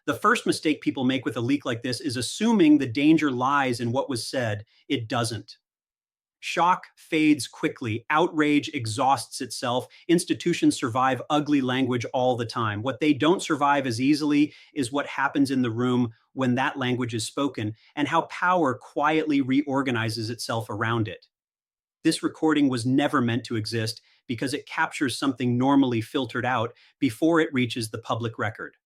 The first mistake people make with a leak like this is assuming the danger lies in what was said. It doesn't. Shock fades quickly. Outrage exhausts itself. Institutions survive ugly language all the time. What they don't survive as easily is what happens in the room when that language is spoken and how power quietly reorganizes itself around it. This recording was never meant to exist because it captures something normally filtered out before it reaches the public record.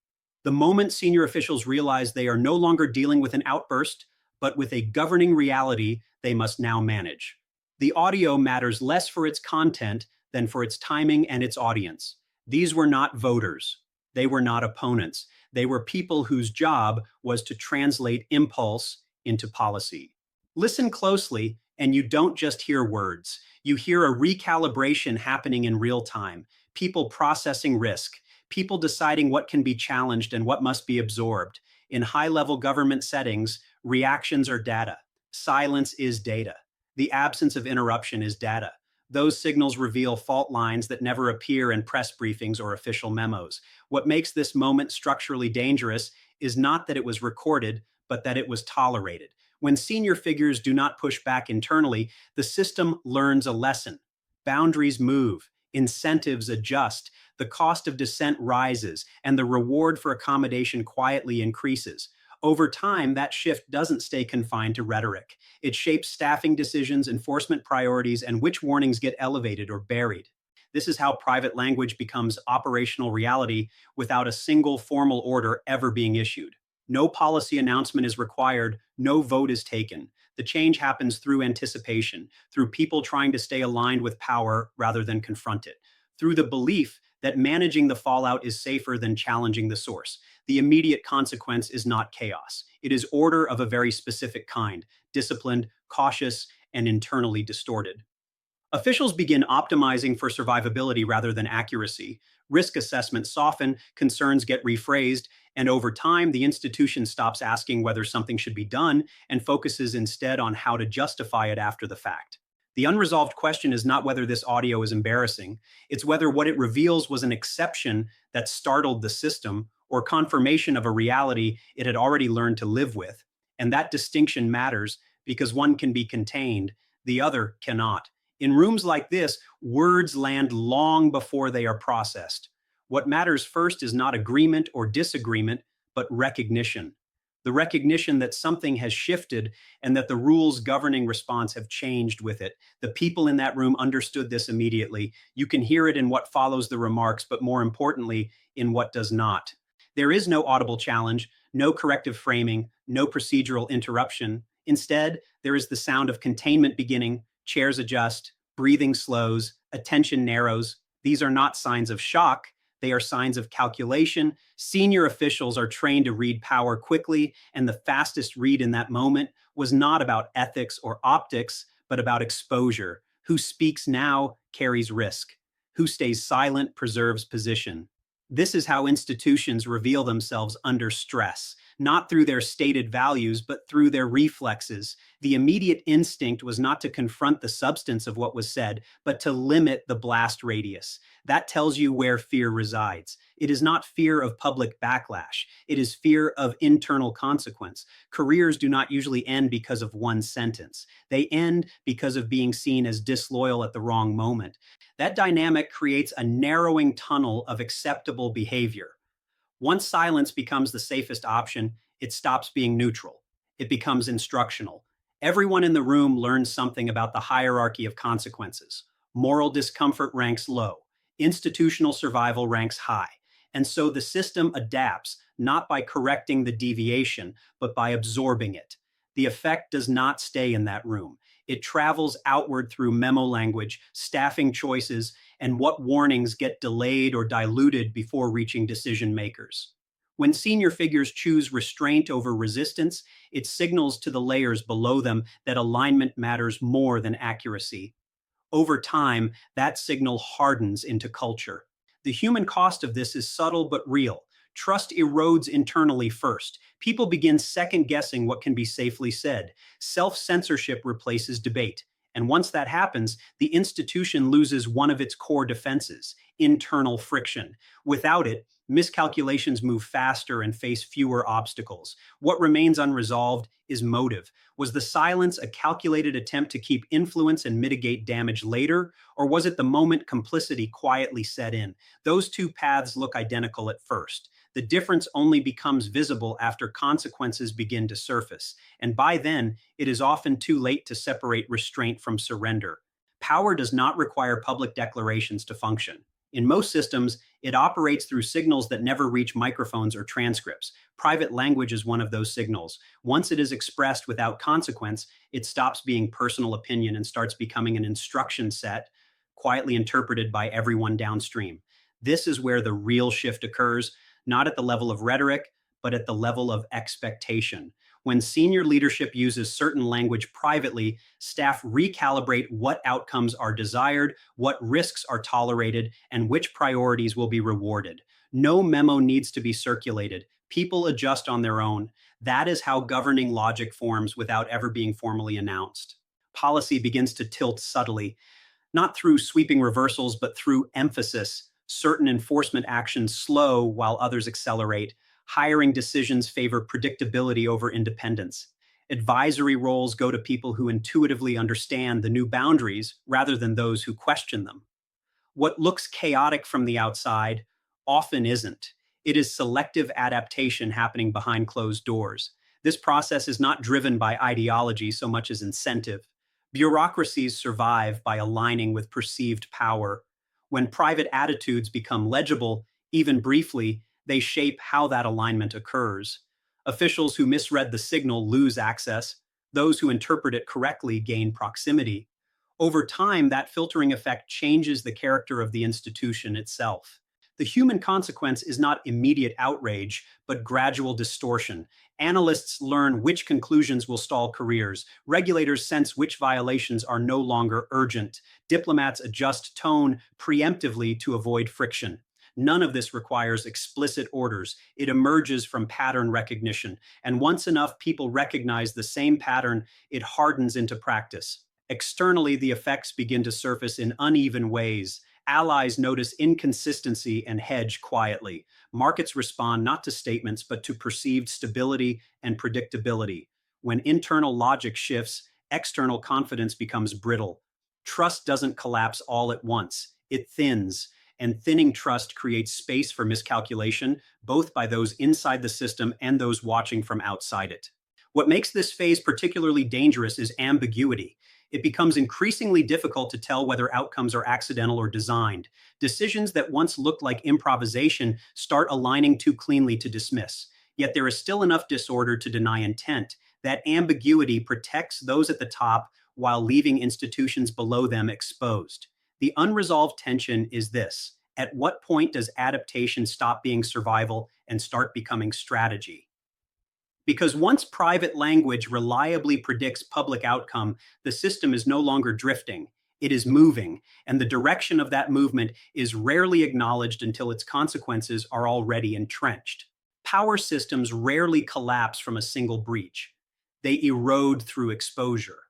The moment senior officials realize they are no longer dealing with an outburst, but with a governing reality they must now manage. The audio matters less for its content than for its timing and its audience. These were not voters. They were not opponents. They were people whose job was to translate impulse into policy. Listen closely, and you don't just hear words. You hear a recalibration happening in real time, people processing risk, people deciding what can be challenged and what must be absorbed. In high-level government settings, reactions are data. Silence is data. The absence of interruption is data. Those signals reveal fault lines that never appear in press briefings or official memos. What makes this moment structurally dangerous is not that it was recorded, but that it was tolerated. When senior figures do not push back internally, the system learns a lesson. Boundaries move, incentives adjust, the cost of dissent rises, and the reward for accommodation quietly increases. Over time, that shift doesn't stay confined to rhetoric. It shapes staffing decisions, enforcement priorities, and which warnings get elevated or buried. This is how private language becomes operational reality without a single formal order ever being issued. No policy announcement is required, no vote is taken. The change happens through anticipation, through people trying to stay aligned with power rather than confront it, through the belief that managing the fallout is safer than challenging the source. The immediate consequence is not chaos. It is order of a very specific kind, disciplined, cautious, and internally distorted. Officials begin optimizing for survivability rather than accuracy. Risk assessments soften, concerns get rephrased, and over time, the institution stops asking whether something should be done and focuses instead on how to justify it after the fact. The unresolved question is not whether this audio is embarrassing, it's whether what it reveals was an exception that startled the system or confirmation of a reality it had already learned to live with. And that distinction matters because one can be contained, the other cannot. In rooms like this, words land long before they are processed. What matters first is not agreement or disagreement, but recognition. The recognition that something has shifted and that the rules governing response have changed with it. The people in that room understood this immediately. You can hear it in what follows the remarks, but more importantly, in what does not. There is no audible challenge, no corrective framing, no procedural interruption. Instead, there is the sound of containment beginning, chairs adjust, breathing slows, attention narrows. These are not signs of shock. They are signs of calculation. Senior officials are trained to read power quickly, and the fastest read in that moment was not about ethics or optics, but about exposure. Who speaks now carries risk. Who stays silent preserves position. This is how institutions reveal themselves under stress, not through their stated values, but through their reflexes. The immediate instinct was not to confront the substance of what was said, but to limit the blast radius. That tells you where fear resides. It is not fear of public backlash. It is fear of internal consequence. Careers do not usually end because of one sentence. They end because of being seen as disloyal at the wrong moment. That dynamic creates a narrowing tunnel of acceptable behavior. Once silence becomes the safest option, it stops being neutral. It becomes instructional. Everyone in the room learns something about the hierarchy of consequences. Moral discomfort ranks low. Institutional survival ranks high. And so the system adapts, not by correcting the deviation, but by absorbing it. The effect does not stay in that room. It travels outward through memo language, staffing choices, and what warnings get delayed or diluted before reaching decision makers. When senior figures choose restraint over resistance, it signals to the layers below them that alignment matters more than accuracy. Over time, that signal hardens into culture. The human cost of this is subtle but real. Trust erodes internally first. People begin second-guessing what can be safely said. Self-censorship replaces debate. And once that happens, the institution loses one of its core defenses, internal friction. Without it, Miscalculations move faster and face fewer obstacles. What remains unresolved is motive. Was the silence a calculated attempt to keep influence and mitigate damage later, or was it the moment complicity quietly set in? Those two paths look identical at first. The difference only becomes visible after consequences begin to surface, and by then, it is often too late to separate restraint from surrender. Power does not require public declarations to function. In most systems, it operates through signals that never reach microphones or transcripts. Private language is one of those signals. Once it is expressed without consequence, it stops being personal opinion and starts becoming an instruction set, quietly interpreted by everyone downstream. This is where the real shift occurs, not at the level of rhetoric, but at the level of expectation. When senior leadership uses certain language privately, staff recalibrate what outcomes are desired, what risks are tolerated, and which priorities will be rewarded. No memo needs to be circulated. People adjust on their own. That is how governing logic forms without ever being formally announced. Policy begins to tilt subtly, not through sweeping reversals, but through emphasis. Certain enforcement actions slow while others accelerate. Hiring decisions favor predictability over independence. Advisory roles go to people who intuitively understand the new boundaries rather than those who question them. What looks chaotic from the outside often isn't. It is selective adaptation happening behind closed doors. This process is not driven by ideology so much as incentive. Bureaucracies survive by aligning with perceived power. When private attitudes become legible, even briefly, they shape how that alignment occurs. Officials who misread the signal lose access. Those who interpret it correctly gain proximity. Over time, that filtering effect changes the character of the institution itself. The human consequence is not immediate outrage, but gradual distortion. Analysts learn which conclusions will stall careers. Regulators sense which violations are no longer urgent. Diplomats adjust tone preemptively to avoid friction. None of this requires explicit orders. It emerges from pattern recognition. And once enough people recognize the same pattern, it hardens into practice. Externally, the effects begin to surface in uneven ways. Allies notice inconsistency and hedge quietly. Markets respond not to statements, but to perceived stability and predictability. When internal logic shifts, external confidence becomes brittle. Trust doesn't collapse all at once. It thins, and thinning trust creates space for miscalculation, both by those inside the system and those watching from outside it. What makes this phase particularly dangerous is ambiguity. It becomes increasingly difficult to tell whether outcomes are accidental or designed. Decisions that once looked like improvisation start aligning too cleanly to dismiss. Yet there is still enough disorder to deny intent. That ambiguity protects those at the top while leaving institutions below them exposed. The unresolved tension is this: at what point does adaptation stop being survival and start becoming strategy? Because once private language reliably predicts public outcome, the system is no longer drifting. It is moving, and the direction of that movement is rarely acknowledged until its consequences are already entrenched. Power systems rarely collapse from a single breach. They erode through exposure.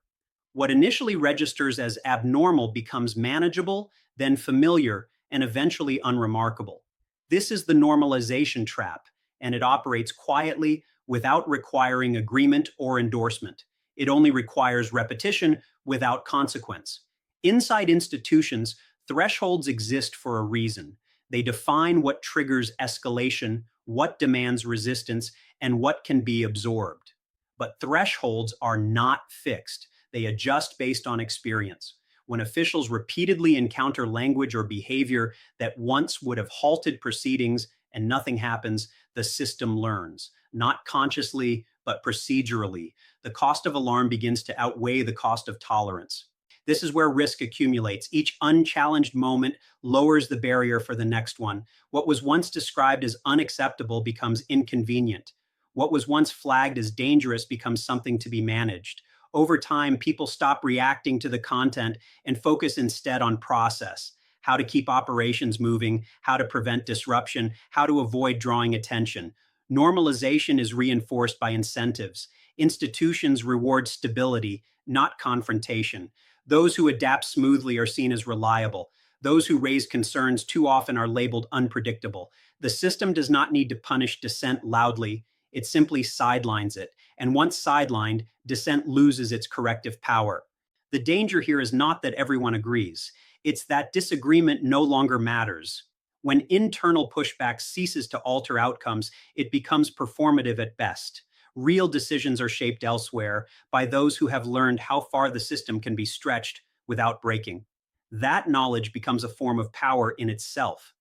What initially registers as abnormal becomes manageable, then familiar, and eventually unremarkable. This is the normalization trap, and it operates quietly without requiring agreement or endorsement. It only requires repetition without consequence. Inside institutions, thresholds exist for a reason. They define what triggers escalation, what demands resistance, and what can be absorbed. But thresholds are not fixed. They adjust based on experience. When officials repeatedly encounter language or behavior that once would have halted proceedings and nothing happens, the system learns, not consciously, but procedurally. The cost of alarm begins to outweigh the cost of tolerance. This is where risk accumulates. Each unchallenged moment lowers the barrier for the next one. What was once described as unacceptable becomes inconvenient. What was once flagged as dangerous becomes something to be managed. Over time, people stop reacting to the content and focus instead on process: how to keep operations moving, how to prevent disruption, how to avoid drawing attention. Normalization is reinforced by incentives. Institutions reward stability, not confrontation. Those who adapt smoothly are seen as reliable. Those who raise concerns too often are labeled unpredictable. The system does not need to punish dissent loudly, it simply sidelines it. And once sidelined, dissent loses its corrective power. The danger here is not that everyone agrees, it's that disagreement no longer matters. When internal pushback ceases to alter outcomes, it becomes performative at best. Real decisions are shaped elsewhere by those who have learned how far the system can be stretched without breaking. That knowledge becomes a form of power in itself.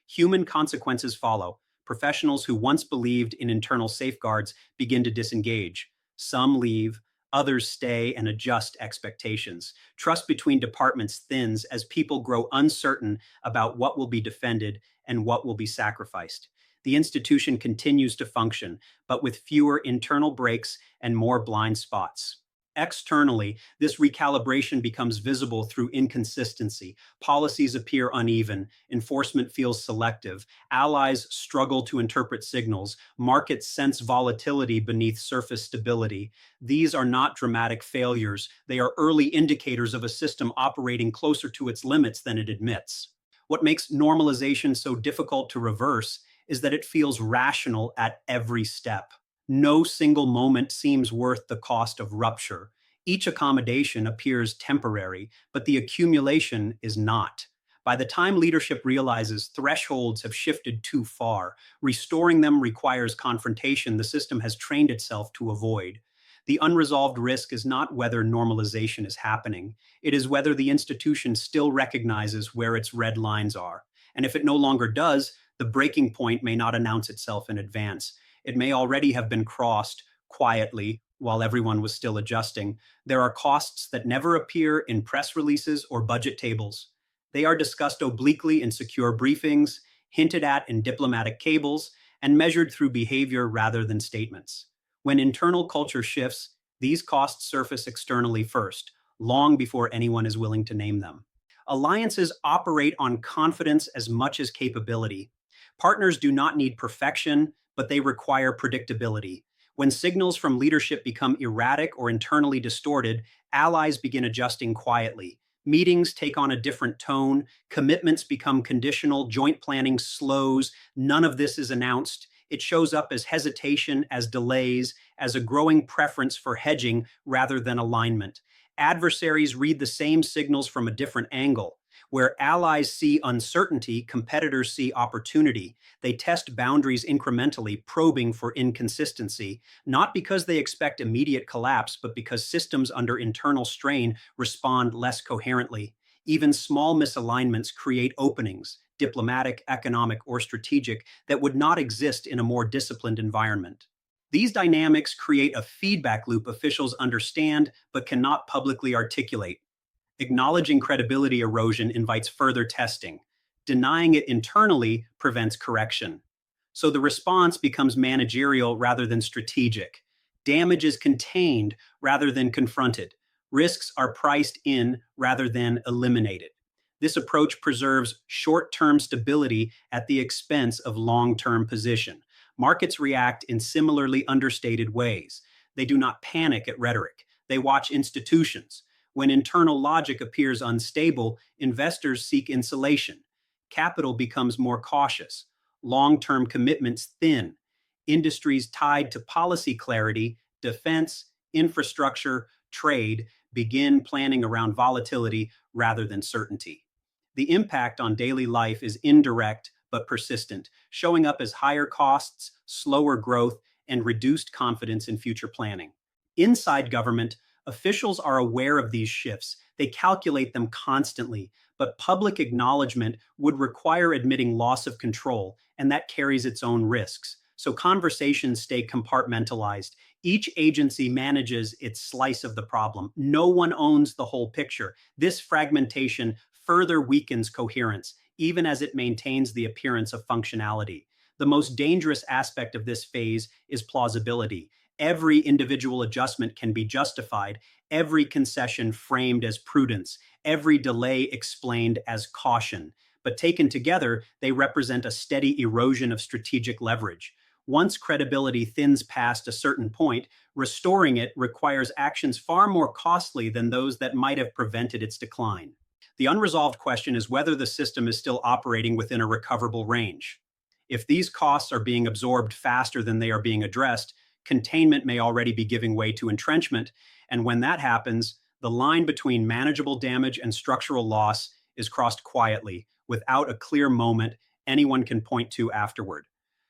Human consequences follow. Professionals who once believed in internal safeguards begin to disengage. Some leave, others stay and adjust expectations. Trust between departments thins as people grow uncertain about what will be defended and what will be sacrificed. The institution continues to function, but with fewer internal breaks and more blind spots. Externally, this recalibration becomes visible through inconsistency. Policies appear uneven, enforcement feels selective, allies struggle to interpret signals, markets sense volatility beneath surface stability. These are not dramatic failures, they are early indicators of a system operating closer to its limits than it admits. What makes normalization so difficult to reverse is that it feels rational at every step. No single moment seems worth the cost of rupture. Each accommodation appears temporary, but the accumulation is not. By the time leadership realizes thresholds have shifted too far, restoring them requires confrontation the system has trained itself to avoid. The unresolved risk is not whether normalization is happening, it is whether the institution still recognizes where its red lines are. And if it no longer does, the breaking point may not announce itself in advance. It may already have been crossed quietly while everyone was still adjusting. There are costs that never appear in press releases or budget tables. They are discussed obliquely in secure briefings, hinted at in diplomatic cables, and measured through behavior rather than statements. When internal culture shifts, these costs surface externally first, long before anyone is willing to name them. Alliances operate on confidence as much as capability. Partners do not need perfection, but they require predictability. When signals from leadership become erratic or internally distorted, allies begin adjusting quietly. Meetings take on a different tone, commitments become conditional, joint planning slows, none of this is announced. It shows up as hesitation, as delays, as a growing preference for hedging rather than alignment. Adversaries read the same signals from a different angle. Where allies see uncertainty, competitors see opportunity. They test boundaries incrementally, probing for inconsistency, not because they expect immediate collapse, but because systems under internal strain respond less coherently. Even small misalignments create openings, diplomatic, economic, or strategic, that would not exist in a more disciplined environment. These dynamics create a feedback loop officials understand but cannot publicly articulate. Acknowledging credibility erosion invites further testing. Denying it internally prevents correction. So the response becomes managerial rather than strategic. Damage is contained rather than confronted. Risks are priced in rather than eliminated. This approach preserves short-term stability at the expense of long-term position. Markets react in similarly understated ways. They do not panic at rhetoric. They watch institutions. When internal logic appears unstable, investors seek insulation. Capital becomes more cautious. Long-term commitments thin. Industries tied to policy clarity, defense, infrastructure, trade begin planning around volatility rather than certainty. The impact on daily life is indirect but persistent, showing up as higher costs, slower growth, and reduced confidence in future planning. Inside government, officials are aware of these shifts. They calculate them constantly, but public acknowledgement would require admitting loss of control, and that carries its own risks. So conversations stay compartmentalized. Each agency manages its slice of the problem. No one owns the whole picture. This fragmentation further weakens coherence, even as it maintains the appearance of functionality. The most dangerous aspect of this phase is plausibility. Every individual adjustment can be justified, every concession framed as prudence, every delay explained as caution. But taken together, they represent a steady erosion of strategic leverage. Once credibility thins past a certain point, restoring it requires actions far more costly than those that might have prevented its decline. The unresolved question is whether the system is still operating within a recoverable range. If these costs are being absorbed faster than they are being addressed, containment may already be giving way to entrenchment, and when that happens, the line between manageable damage and structural loss is crossed quietly, without a clear moment anyone can point to afterward.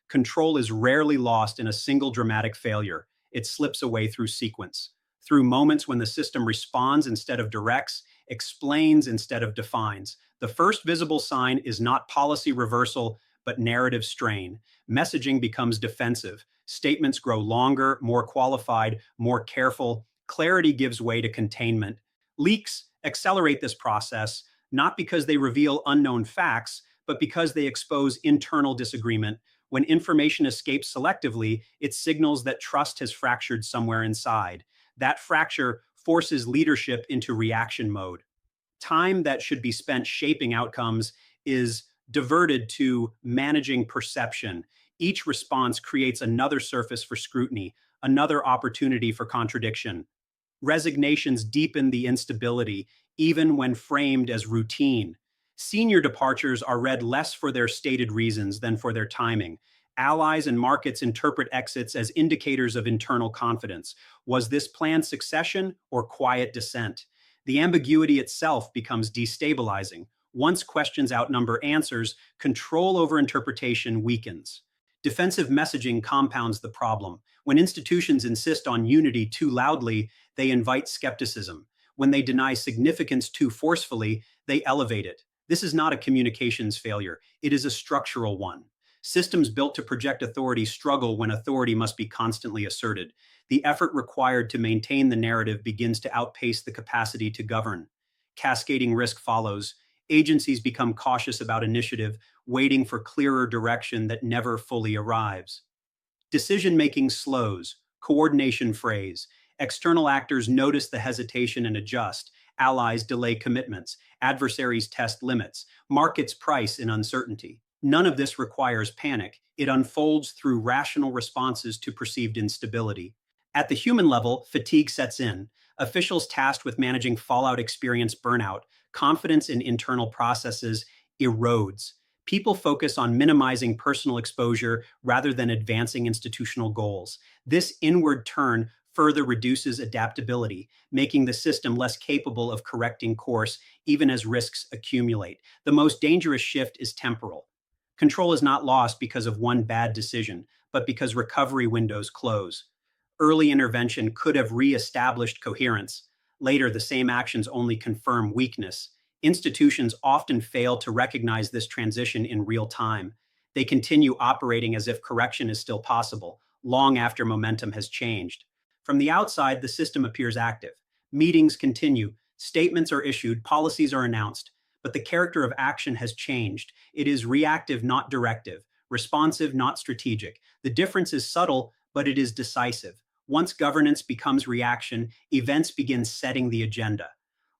Control is rarely lost in a single dramatic failure. It slips away through sequence, through moments when the system responds instead of directs, explains instead of defines. The first visible sign is not policy reversal, but narrative strain. Messaging becomes defensive. Statements grow longer, more qualified, more careful. Clarity gives way to containment. Leaks accelerate this process, not because they reveal unknown facts, but because they expose internal disagreement. When information escapes selectively, it signals that trust has fractured somewhere inside. That fracture forces leadership into reaction mode. Time that should be spent shaping outcomes is diverted to managing perception. Each response creates another surface for scrutiny, another opportunity for contradiction. Resignations deepen the instability, even when framed as routine. Senior departures are read less for their stated reasons than for their timing. Allies and markets interpret exits as indicators of internal confidence. Was this planned succession or quiet descent? The ambiguity itself becomes destabilizing. Once questions outnumber answers, control over interpretation weakens. Defensive messaging compounds the problem. When institutions insist on unity too loudly, they invite skepticism. When they deny significance too forcefully, they elevate it. This is not a communications failure, it is a structural one. Systems built to project authority struggle when authority must be constantly asserted. The effort required to maintain the narrative begins to outpace the capacity to govern. Cascading risk follows. Agencies become cautious about initiative, waiting for clearer direction that never fully arrives. Decision making slows, coordination frays. External actors notice the hesitation and adjust. Allies delay commitments. Adversaries test limits. Markets price in uncertainty. None of this requires panic. It unfolds through rational responses to perceived instability. At the human level, fatigue sets in. Officials tasked with managing fallout experience burnout. Confidence in internal processes erodes. People focus on minimizing personal exposure rather than advancing institutional goals. This inward turn further reduces adaptability, making the system less capable of correcting course even as risks accumulate. The most dangerous shift is temporal. Control is not lost because of one bad decision, but because recovery windows close. Early intervention could have re-established coherence. Later, the same actions only confirm weakness. Institutions often fail to recognize this transition in real time. They continue operating as if correction is still possible, long after momentum has changed. From the outside, the system appears active. Meetings continue, statements are issued, policies are announced, but the character of action has changed. It is reactive, not directive, responsive, not strategic. The difference is subtle, but it is decisive. Once governance becomes reaction, events begin setting the agenda.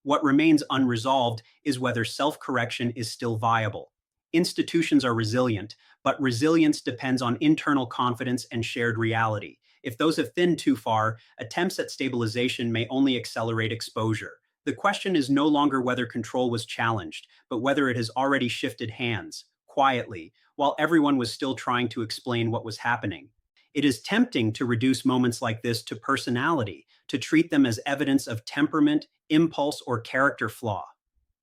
What remains unresolved is whether self-correction is still viable. Institutions are resilient, but resilience depends on internal confidence and shared reality. If those have thinned too far, attempts at stabilization may only accelerate exposure. The question is no longer whether control was challenged, but whether it has already shifted hands, quietly, while everyone was still trying to explain what was happening. It is tempting to reduce moments like this to personality, to treat them as evidence of temperament, impulse, or character flaw.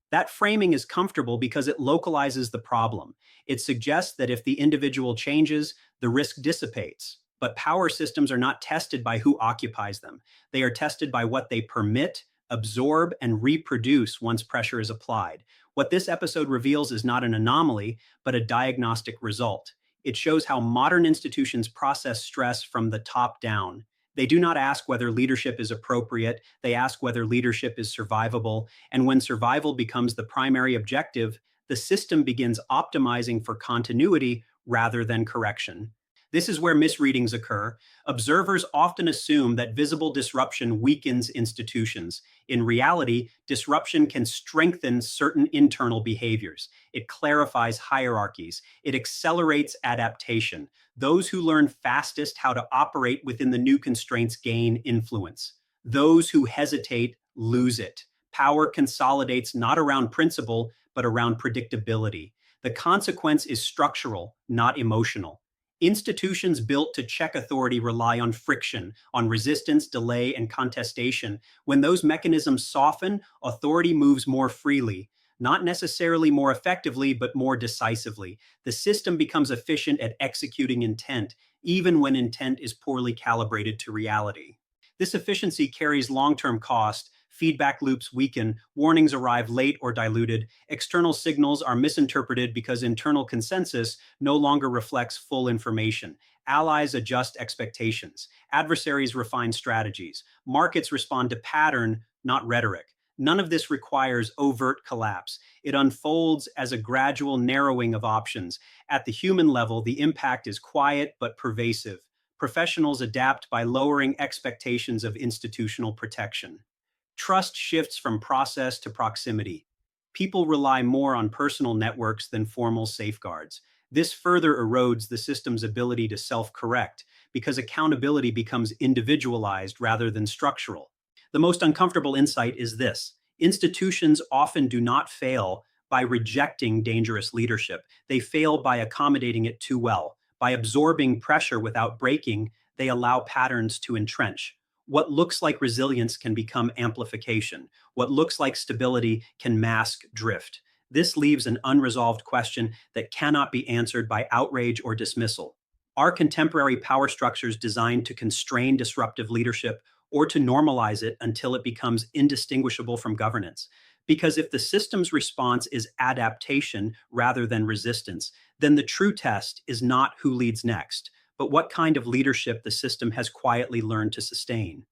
That framing is comfortable because it localizes the problem. It suggests that if the individual changes, the risk dissipates. But power systems are not tested by who occupies them. They are tested by what they permit, absorb, and reproduce once pressure is applied. What this episode reveals is not an anomaly, but a diagnostic result. It shows how modern institutions process stress from the top down. They do not ask whether leadership is appropriate, they ask whether leadership is survivable, and when survival becomes the primary objective, the system begins optimizing for continuity rather than correction. This is where misreadings occur. Observers often assume that visible disruption weakens institutions. In reality, disruption can strengthen certain internal behaviors. It clarifies hierarchies. It accelerates adaptation. Those who learn fastest how to operate within the new constraints gain influence. Those who hesitate lose it. Power consolidates not around principle, but around predictability. The consequence is structural, not emotional. Institutions built to check authority rely on friction, on resistance, delay, and contestation. When those mechanisms soften, authority moves more freely, not necessarily more effectively, but more decisively. The system becomes efficient at executing intent, even when intent is poorly calibrated to reality. This efficiency carries long-term cost. Feedback loops weaken, warnings arrive late or diluted, external signals are misinterpreted because internal consensus no longer reflects full information. Allies adjust expectations, adversaries refine strategies, markets respond to pattern, not rhetoric. None of this requires overt collapse. It unfolds as a gradual narrowing of options. At the human level, the impact is quiet but pervasive. Professionals adapt by lowering expectations of institutional protection. Trust shifts from process to proximity. People rely more on personal networks than formal safeguards. This further erodes the system's ability to self-correct because accountability becomes individualized rather than structural. The most uncomfortable insight is this: institutions often do not fail by rejecting dangerous leadership. They fail by accommodating it too well. By absorbing pressure without breaking, they allow patterns to entrench. What looks like resilience can become amplification. What looks like stability can mask drift. This leaves an unresolved question that cannot be answered by outrage or dismissal. Are contemporary power structures designed to constrain disruptive leadership or to normalize it until it becomes indistinguishable from governance? Because if the system's response is adaptation rather than resistance, then the true test is not who leads next, but what kind of leadership the system has quietly learned to sustain.